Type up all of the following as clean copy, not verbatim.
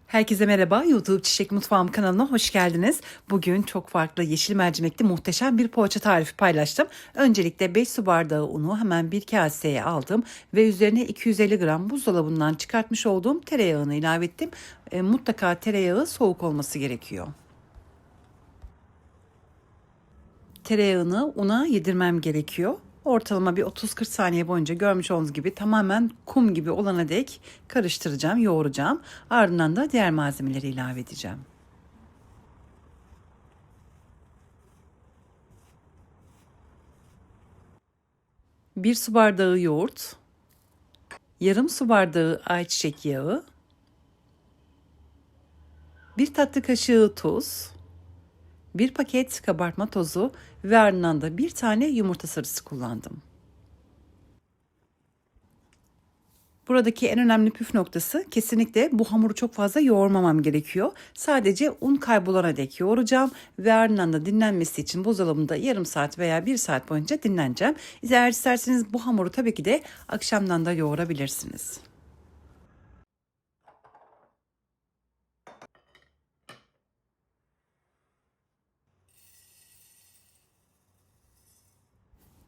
Herkese merhaba, YouTube Çiçek Mutfağım kanalına hoş geldiniz. Bugün çok farklı yeşil mercimekli muhteşem bir poğaça tarifi paylaştım. Öncelikle 5 su bardağı unu hemen bir kaseye aldım ve üzerine 250 gram buzdolabından çıkartmış olduğum tereyağını ilave ettim. Mutlaka tereyağı soğuk olması gerekiyor. Tereyağını una yedirmem gerekiyor. Ortalama bir 30-40 saniye boyunca görmüş olduğunuz gibi tamamen kum gibi olana dek karıştıracağım, yoğuracağım. Ardından da diğer malzemeleri ilave edeceğim. Bir su bardağı yoğurt, yarım su bardağı ayçiçek yağı, bir tatlı kaşığı tuz, bir paket kabartma tozu ve ardından da bir tane yumurta sarısı kullandım. Buradaki en önemli püf noktası kesinlikle bu hamuru çok fazla yoğurmamam gerekiyor. Sadece un kaybolana dek yoğuracağım ve ardından da dinlenmesi için buzdolabında yarım saat veya bir saat boyunca dinleneceğim. Eğer isterseniz bu hamuru tabii ki de akşamdan da yoğurabilirsiniz.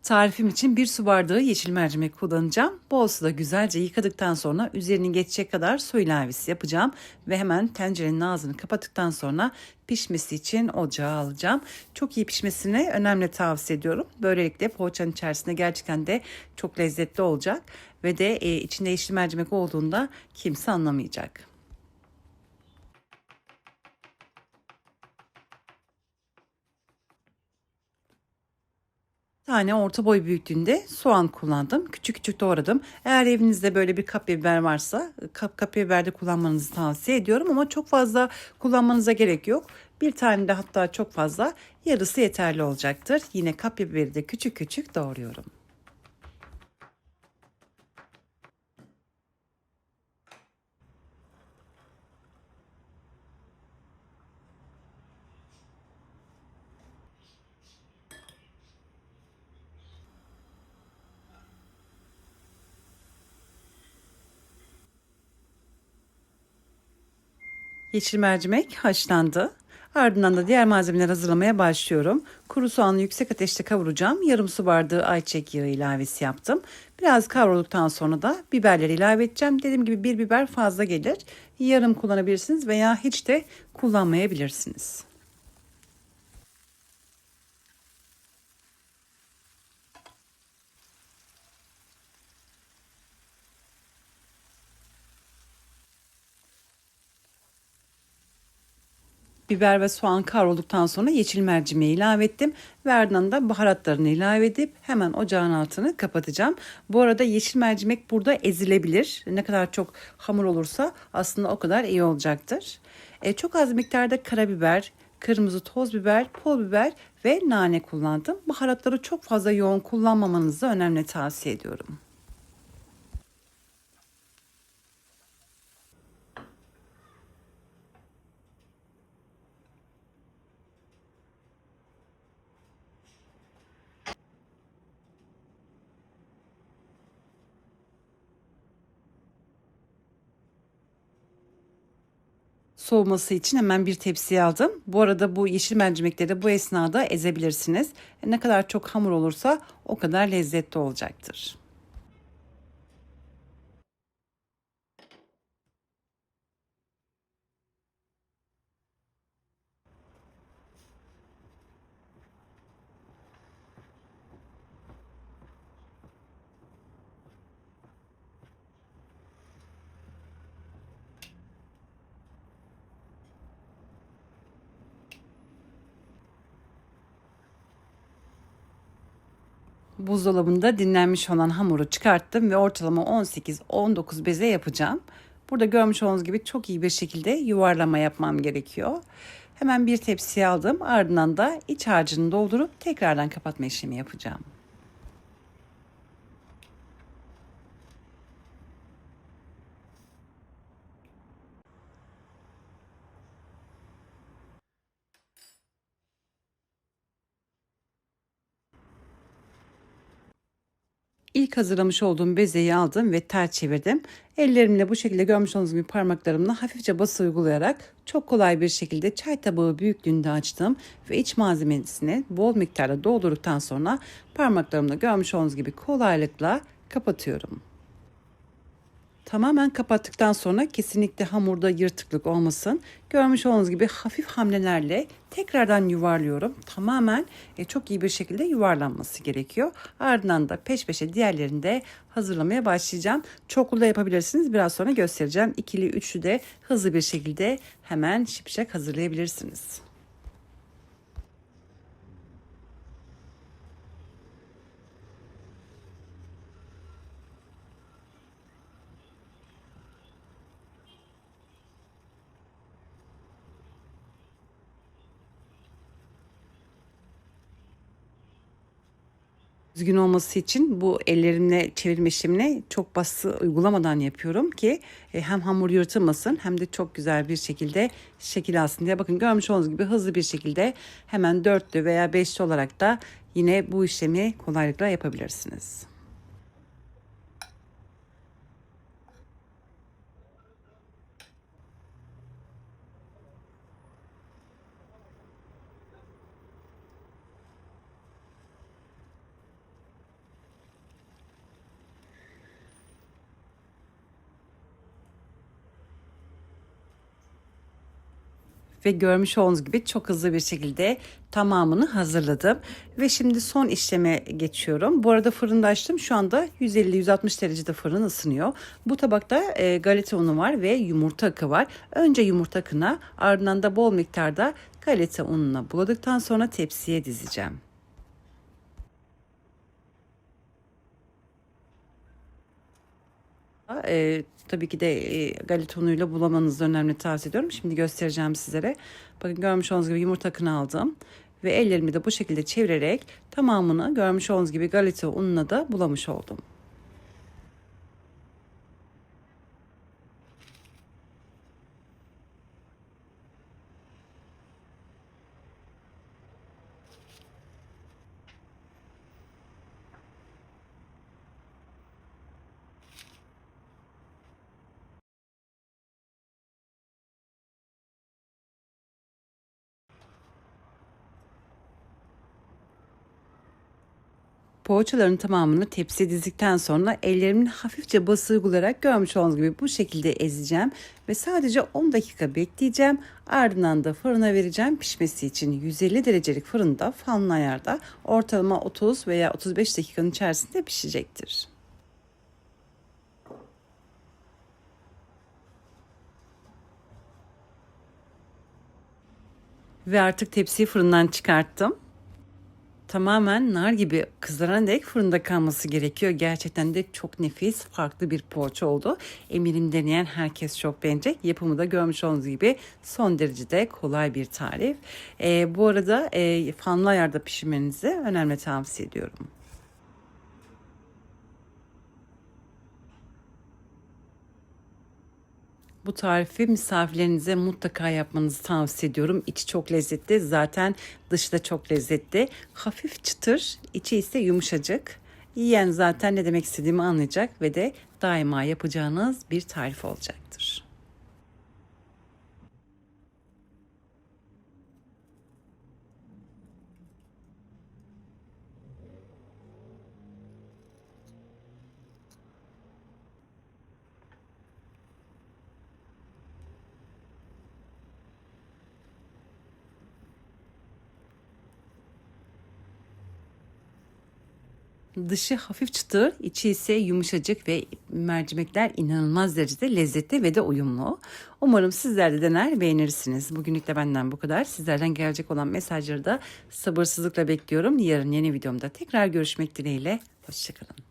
Tarifim için bir su bardağı yeşil mercimek kullanacağım. Bol suda güzelce yıkadıktan sonra üzerini geçecek kadar su ilavesi yapacağım. Ve hemen tencerenin ağzını kapattıktan sonra pişmesi için ocağa alacağım. Çok iyi pişmesini önemli tavsiye ediyorum. Böylelikle poğaçanın içerisinde gerçekten de çok lezzetli olacak. Ve de içinde yeşil mercimek olduğunda kimse anlamayacak. Tane orta boy büyüklüğünde soğan kullandım. Küçük küçük doğradım. Eğer evinizde böyle bir kapya biber varsa kapya biber de kullanmanızı tavsiye ediyorum ama çok fazla kullanmanıza gerek yok. Bir tane de hatta çok fazla yarısı yeterli olacaktır. Yine kapya biberi de küçük küçük doğruyorum. Yeşil mercimek haşlandı. Ardından da diğer malzemeleri hazırlamaya başlıyorum. Kuru soğanı yüksek ateşte kavuracağım. Yarım su bardağı ayçiçek yağı ilavesi yaptım. Biraz kavrulduktan sonra da biberleri ilave edeceğim. Dediğim gibi bir biber fazla gelir. Yarım kullanabilirsiniz veya hiç de kullanmayabilirsiniz. Biber ve soğan kavrulduktan sonra yeşil mercimeği ilave ettim. Ve ardından da baharatlarını ilave edip hemen ocağın altını kapatacağım. Bu arada yeşil mercimek burada ezilebilir. Ne kadar çok hamur olursa aslında o kadar iyi olacaktır. Çok az miktarda karabiber, kırmızı toz biber, pul biber ve nane kullandım. Baharatları çok fazla yoğun kullanmamanızı önemli tavsiye ediyorum. Soğuması için hemen bir tepsiye aldım. Bu arada bu yeşil mercimekleri bu esnada ezebilirsiniz. Ne kadar çok hamur olursa o kadar lezzetli olacaktır. Buzdolabında dinlenmiş olan hamuru çıkarttım ve ortalama 18-19 beze yapacağım. Burada görmüş olduğunuz gibi çok iyi bir şekilde yuvarlama yapmam gerekiyor. Hemen bir tepsiye aldım. Ardından da iç harcını doldurup tekrardan kapatma işlemi yapacağım. İlk hazırlamış olduğum bezeyi aldım ve ters çevirdim. Ellerimle bu şekilde görmüş olduğunuz gibi parmaklarımla hafifçe bası uygulayarak çok kolay bir şekilde çay tabağı büyüklüğünde açtım ve iç malzemesini bol miktarda doldurduktan sonra parmaklarımla görmüş olduğunuz gibi kolaylıkla kapatıyorum. Tamamen kapattıktan sonra kesinlikle hamurda yırtıklık olmasın. Görmüş olduğunuz gibi hafif hamlelerle tekrardan yuvarlıyorum. Tamamen çok iyi bir şekilde yuvarlanması gerekiyor. Ardından da peş peşe diğerlerini de hazırlamaya başlayacağım. Çoklu da yapabilirsiniz. Biraz sonra göstereceğim. İkili, üçlü de hızlı bir şekilde hemen şipşak hazırlayabilirsiniz. Düzgün olması için bu ellerimle çevirme işlemini çok bası uygulamadan yapıyorum ki hem hamur yırtılmasın hem de çok güzel bir şekilde şekil alsın diye. Bakın görmüş olduğunuz gibi hızlı bir şekilde hemen dörtlü veya beşli olarak da yine bu işlemi kolaylıkla yapabilirsiniz. Ve görmüş olduğunuz gibi çok hızlı bir şekilde tamamını hazırladım. Ve şimdi son işleme geçiyorum. Bu arada fırında açtım. Şu anda 150-160 derecede fırın ısınıyor. Bu tabakta galeta unu var ve yumurta akı var. Önce yumurta akına, ardından da bol miktarda galeta ununa buladıktan sonra tepsiye dizeceğim. Tabii ki de galeta unuyla bulamanızı önemli tavsiye ediyorum. Şimdi göstereceğim sizlere. Bakın görmüş olduğunuz gibi yumurta akını aldım. Ve ellerimi de bu şekilde çevirerek tamamını görmüş olduğunuz gibi galeta ununa da bulamış oldum. Poğaçaların tamamını tepsiye dizdikten sonra ellerimin hafifçe bası uygulayarak görmüş olduğunuz gibi bu şekilde ezeceğim ve sadece 10 dakika bekleyeceğim. Ardından da fırına vereceğim pişmesi için 150 derecelik fırında fanlı ayarda ortalama 30 veya 35 dakikanın içerisinde pişecektir. Ve artık tepsiyi fırından çıkarttım. Tamamen nar gibi kızarana dek fırında kalması gerekiyor. Gerçekten de çok nefis, farklı bir poğaça oldu. Eminim deneyen herkes çok beğenecek. Yapımı da görmüş olduğunuz gibi son derecede kolay bir tarif. Bu arada fanlı ayarda pişirmenizi önemli tavsiye ediyorum. Bu tarifi misafirlerinize mutlaka yapmanızı tavsiye ediyorum. İçi çok lezzetli. Zaten dışı da çok lezzetli. Hafif çıtır, içi ise yumuşacık. Yiyen zaten ne demek istediğimi anlayacak ve de daima yapacağınız bir tarif olacaktır. Dışı hafif çıtır, içi ise yumuşacık ve mercimekler inanılmaz derecede lezzetli ve de uyumlu. Umarım sizler de dener beğenirsiniz. Bugünlük de benden bu kadar. Sizlerden gelecek olan mesajları da sabırsızlıkla bekliyorum. Yarın yeni videomda tekrar görüşmek dileğiyle. Hoşçakalın.